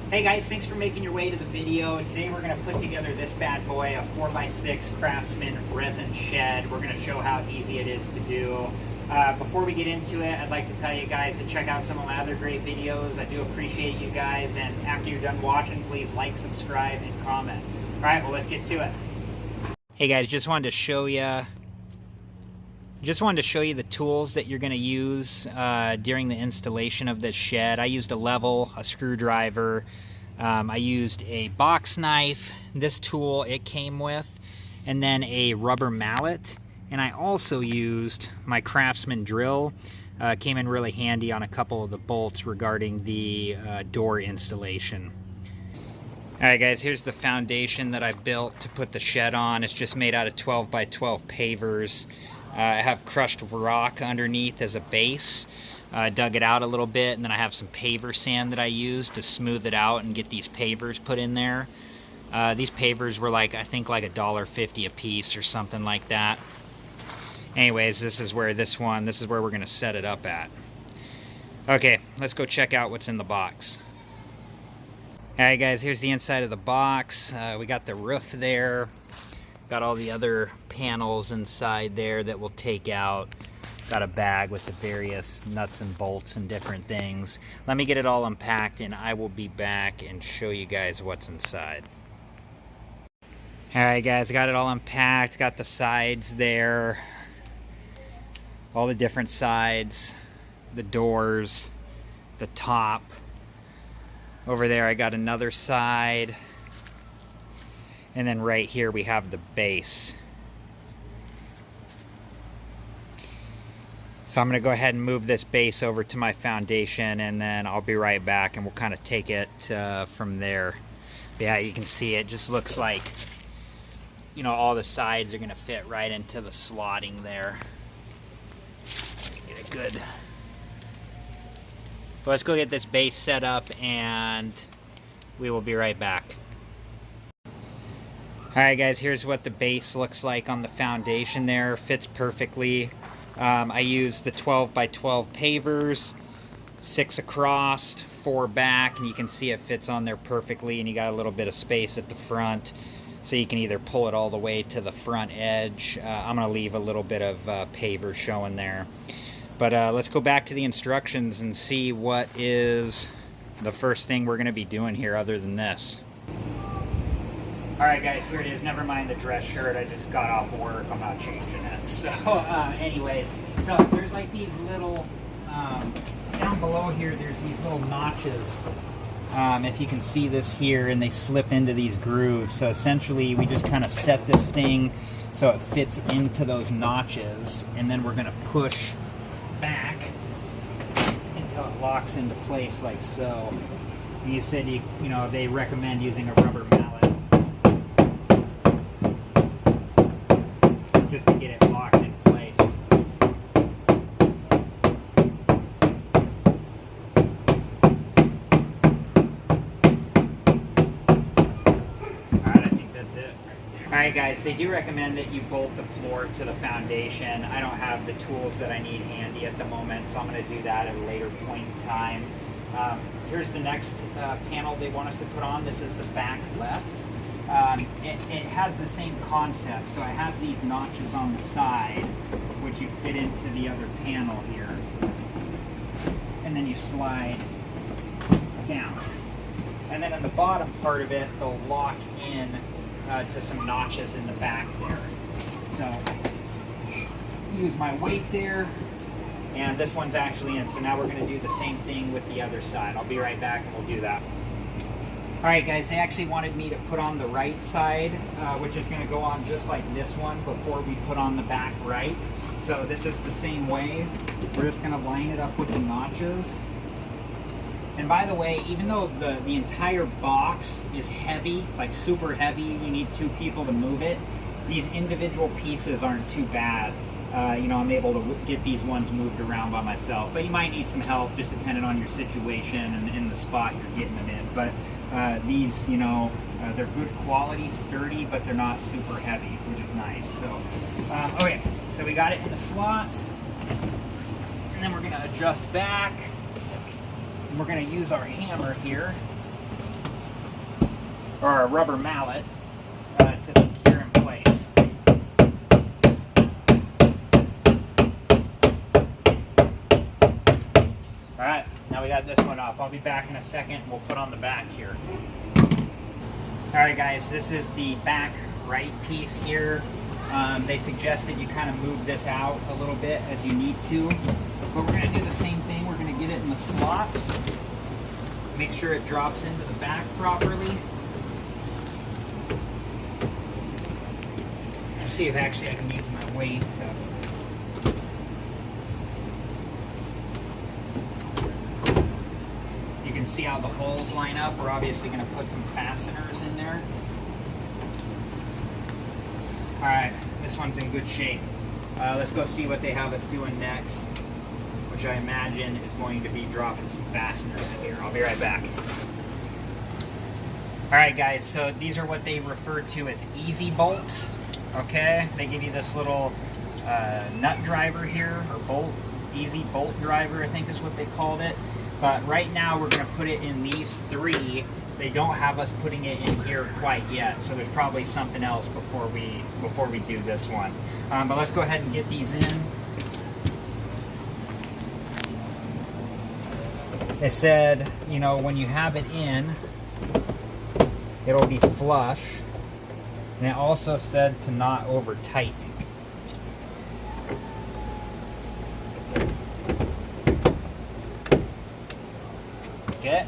Hey guys, thanks for making your way to the video. Today we're going to put together this bad boy, a 4x6 Craftsman resin shed. We're going to show how easy it is to do. Before we get into it, I'd like to tell you guys to check out some of my other great videos. I do appreciate you guys, and after you're done watching, please like, subscribe, and comment. Alright, well let's get to it. Hey guys, just wanted to show you the tools that you're going to use during the installation of this shed. I used a level, a screwdriver, I used a box knife, this tool it came with, and then a rubber mallet. And I also used my Craftsman drill. Came in really handy on a couple of the bolts regarding the door installation. Alright guys, here's the foundation that I built to put the shed on. It's just made out of 12 by 12 pavers. I have crushed rock underneath as a base. Dug it out a little bit, and then I have some paver sand that I used to smooth it out and get these pavers put in there. These pavers were I think like $1.50 a piece or something like that. Anyways, this is where we're going to set it up at. Okay, let's go check out what's in the box. Alright guys, here's the inside of the box. We got the roof there. Got all the other panels inside there that we'll take out. Got a bag with the various nuts and bolts and different things. Let me get it all unpacked and I will be back and show you guys what's inside. Alright guys, I got it all unpacked. Got the sides there. All the different sides. The doors. The top. Over there I got another side. And then right here we have the base. So I'm going to go ahead and move this base over to my foundation, and then I'll be right back and we'll kind of take it from there. But yeah, you can see it just looks like, you know, all the sides are going to fit right into the slotting there. Get it good. But let's go get this base set up and we will be right back. Alright guys, here's what the base looks like on the foundation there. Fits perfectly. I used the 12 by 12 pavers, 6 across, 4 back, and you can see it fits on there perfectly, and you got a little bit of space at the front, so you can either pull it all the way to the front edge. I'm going to leave a little bit of paver showing there. But let's go back to the instructions and see what is the first thing we're going to be doing here other than this. Alright guys, here it is. Never mind the dress shirt. I just got off work. I'm not changing it. So anyways, so there's like these little, down below here, there's these little notches. If you can see this here, and they slip into these grooves. So essentially we just kind of set this thing so it fits into those notches, and then we're going to push back until it locks into place like so. And you said you know they recommend using a rubber mallet just to get it locked in place. Alright, I think that's it. Alright guys, they do recommend that you bolt the floor to the foundation. I don't have the tools that I need handy at the moment, so I'm going to do that at a later point in time. Here's the next panel they want us to put on. This is the back left. It has the same concept, so it has these notches on the side, which you fit into the other panel here, and then you slide down. And then in the bottom part of it, they'll lock in to some notches in the back there. So use my weight there, and this one's actually in. So now we're going to do the same thing with the other side. I'll be right back and we'll do that. Alright guys, they actually wanted me to put on the right side, which is going to go on just like this one before we put on the back right. So this is the same way. We're just going to line it up with the notches. And by the way, even though the entire box is heavy, like super heavy, you need 2 people to move it, these individual pieces aren't too bad. You know, I'm able to get these ones moved around by myself, but you might need some help just depending on your situation and in the spot you're getting them in. But these, you know, they're good quality, sturdy, but they're not super heavy, which is nice. So, okay, so we got it in the slots, and then we're going to adjust back, and we're going to use our hammer here or a rubber mallet to secure in place. Alright, now we got this one up. I'll be back in a second. We'll put on the back here. Alright guys, this is the back right piece here. They suggested you kind of move this out a little bit as you need to. But we're going to do the same thing. We're going to get it in the slots. Make sure it drops into the back properly. Let's see if actually I can use my weight to... You can see how the holes line up. We're obviously going to put some fasteners in there. Alright, this one's in good shape. Let's go see what they have us doing next, which I imagine is going to be dropping some fasteners in here. I'll be right back. Alright guys, so these are what they refer to as easy bolts. Okay, they give you this little nut driver here, or bolt, easy bolt driver I think is what they called it. But right now we're going to put it in these three. They don't have us putting it in here quite yet, so there's probably something else before we do this one. But let's go ahead and get these in. It said, you know, when you have it in, it'll be flush. And it also said to not over tighten. Okay.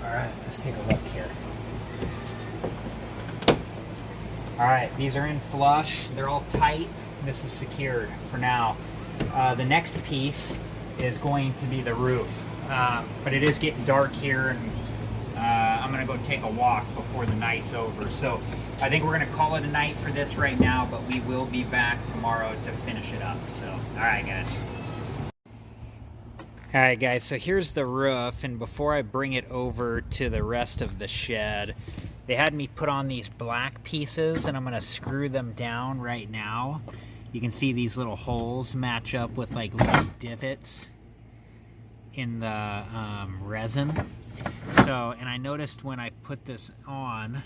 Alright, let's take a look here. Alright, these are in flush. They're all tight. This is secured for now. The next piece is going to be the roof. But it is getting dark here, and I'm going to go take a walk before the night's over. So I think we're going to call it a night for this right now, but we will be back tomorrow to finish it up. So, alright guys. Alright guys, so here's the roof, and before I bring it over to the rest of the shed, they had me put on these black pieces, and I'm going to screw them down right now. You can see these little holes match up with like little divots in the resin. So, and I noticed when I put this on,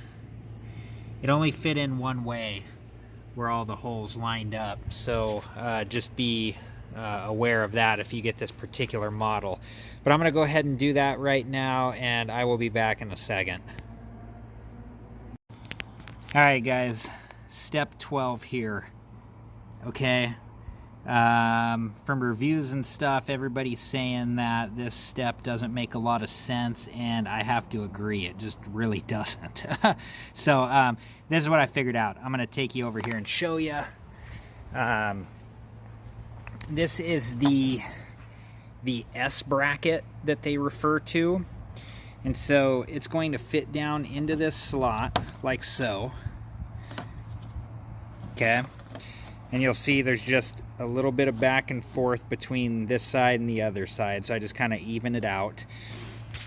it only fit in one way where all the holes lined up. So just be aware of that if you get this particular model. But I'm going to go ahead and do that right now, and I will be back in a second. Alright guys, step 12 here. Okay, from reviews and stuff, everybody's saying that this step doesn't make a lot of sense, and I have to agree, it just really doesn't. So this is what I figured out. I'm going to take you over here and show you. This is the S bracket that they refer to, and so it's going to fit down into this slot like so. Okay. And you'll see there's just a little bit of back and forth between this side and the other side, so I just kind of even it out.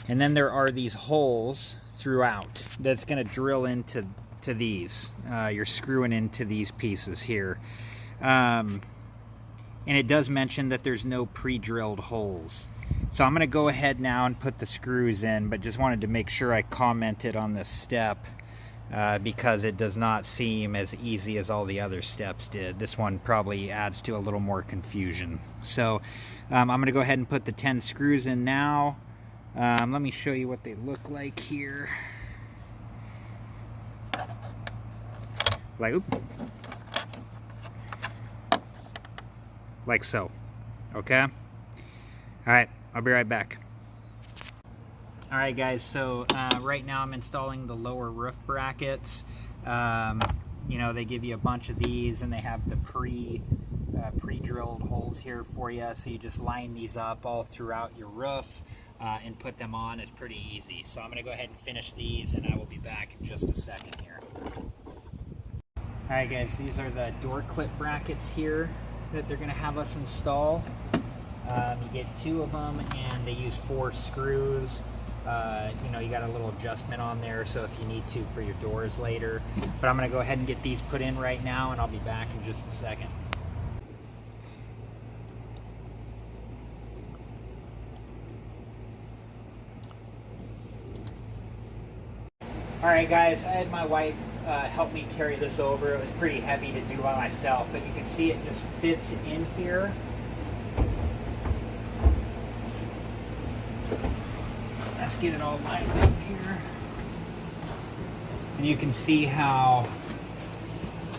And then there are these holes throughout that's going to drill into these. You're screwing into these pieces here. And it does mention that there's no pre-drilled holes. So I'm going to go ahead now and put the screws in, but just wanted to make sure I commented on this step. Because it does not seem as easy as all the other steps did. This one probably adds to a little more confusion. So I'm going to go ahead and put the 10 screws in now. Let me show you what they look like here. Like so. Okay? Alright, I'll be right back. Alright guys, so right now I'm installing the lower roof brackets. You know, they give you a bunch of these, and they have the pre-drilled holes here for you, so you just line these up all throughout your roof and put them on. It's pretty easy. So I'm going to go ahead and finish these, and I will be back in just a second here. Alright guys, these are the door clip brackets here that they're going to have us install. You get 2 of them, and they use 4 screws. You know, you got a little adjustment on there, so if you need to for your doors later. But I'm going to go ahead and get these put in right now, and I'll be back in just a second. All right, guys, I had my wife help me carry this over. It was pretty heavy to do by myself, but you can see it just fits in here. Let's get it all lined up here. And you can see how,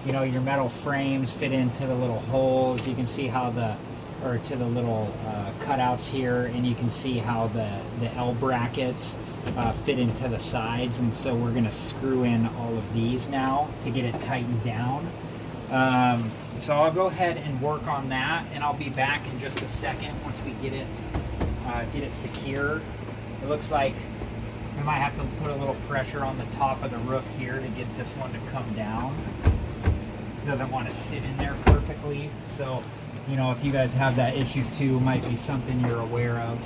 you know, your metal frames fit into the little holes. You can see how to the little cutouts here, and you can see how the L brackets fit into the sides. And so we're going to screw in all of these now to get it tightened down. So I'll go ahead and work on that, and I'll be back in just a second once we get it secure. It looks like we might have to put a little pressure on the top of the roof here to get this one to come down. It doesn't want to sit in there perfectly. So, you know, if you guys have that issue too, it might be something you're aware of.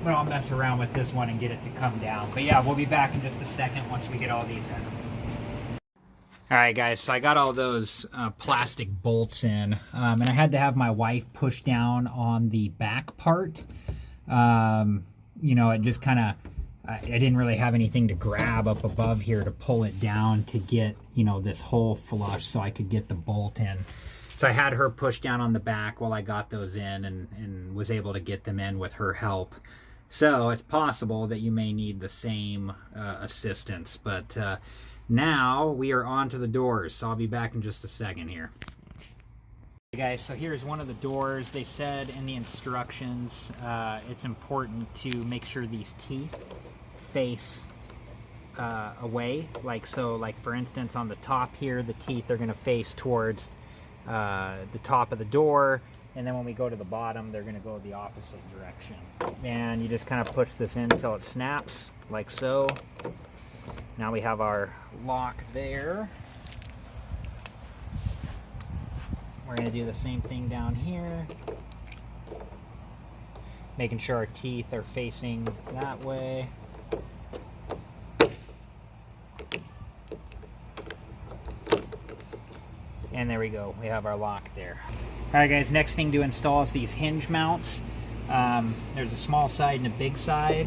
But I'll mess around with this one and get it to come down. But yeah, we'll be back in just a second once we get all these in. All right, guys, so I got all those plastic bolts in, and I had to have my wife push down on the back part. You know, it just kind of, I didn't really have anything to grab up above here to pull it down to get, you know, this hole flush so I could get the bolt in. So I had her push down on the back while I got those in, and was able to get them in with her help. So it's possible that you may need the same assistance, but now we are on to the doors. So I'll be back in just a second here. Hey guys, so here's one of the doors. They said in the instructions it's important to make sure these teeth face away, like so. Like for instance, on the top here, the teeth are going to face towards the top of the door, and then when we go to the bottom, they're going to go the opposite direction. And you just kind of push this in until it snaps, like so. Now we have our lock there. We're going to do the same thing down here, making sure our teeth are facing that way. And there we go, we have our lock there. Alright guys, next thing to install is these hinge mounts. There's a small side and a big side.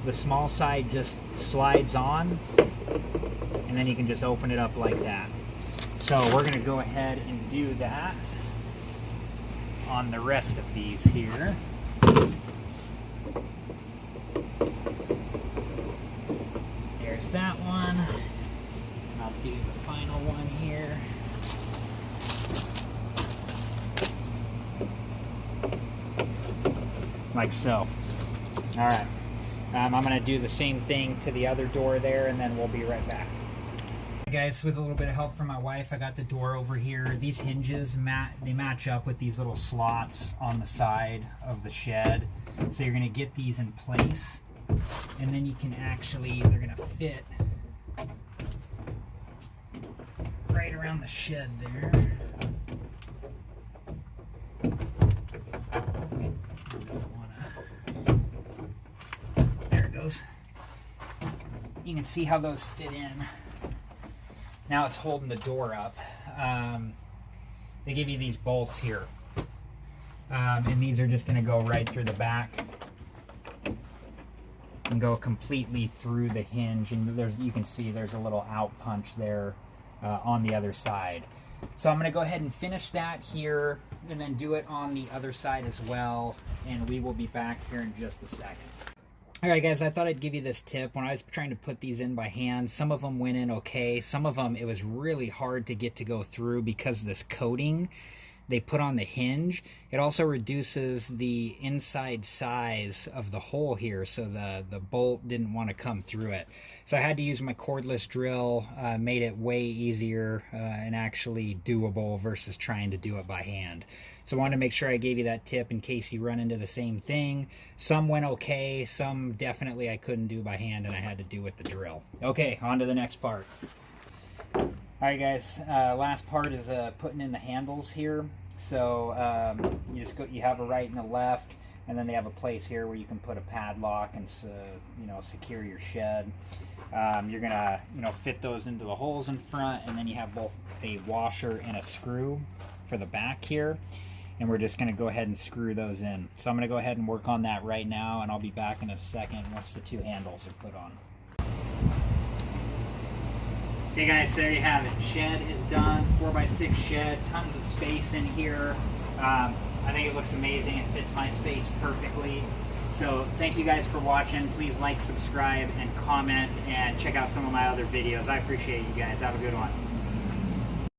The small side just slides on, and then you can just open it up like that. So we're going to go ahead and do that on the rest of these here. There's that one. I'll do the final one here. Like so. Alright. I'm going to do the same thing to the other door there, and then we'll be right back. Guys, with a little bit of help from my wife, I got the door over here. These hinges, they match up with these little slots on the side of the shed. So you're going to get these in place, and then you can actually, they're going to fit right around the shed there. There it goes. You can see how those fit in. Now it's holding the door up. They give you these bolts here. And these are just going to go right through the back and go completely through the hinge. And you can see there's a little out punch there on the other side. So I'm going to go ahead and finish that here and then do it on the other side as well. And we will be back here in just a second. Alright guys, I thought I'd give you this tip. When I was trying to put these in by hand, some of them went in okay. Some of them, it was really hard to get to go through because of this coating they put on the hinge. It also reduces the inside size of the hole here, so the bolt didn't want to come through it. So I had to use my cordless drill, made it way easier and actually doable versus trying to do it by hand. So I wanted to make sure I gave you that tip in case you run into the same thing. Some went okay, some definitely I couldn't do by hand and I had to do with the drill. Okay, on to the next part. Alright guys, last part is putting in the handles here. So you have a right and a left, and then they have a place here where you can put a padlock and secure your shed. You're gonna fit those into the holes in front, and then you have both a washer and a screw for the back here. and we're just going to go ahead and screw those in. So I'm going to go ahead and work on that right now, and I'll be back in a second once the 2 handles are put on. Okay guys, there you have it. Shed is done, 4x6 shed, tons of space in here. I think it looks amazing. It fits my space perfectly. So thank you guys for watching. Please like, subscribe, and comment, and check out some of my other videos. I appreciate you guys. Have a good one.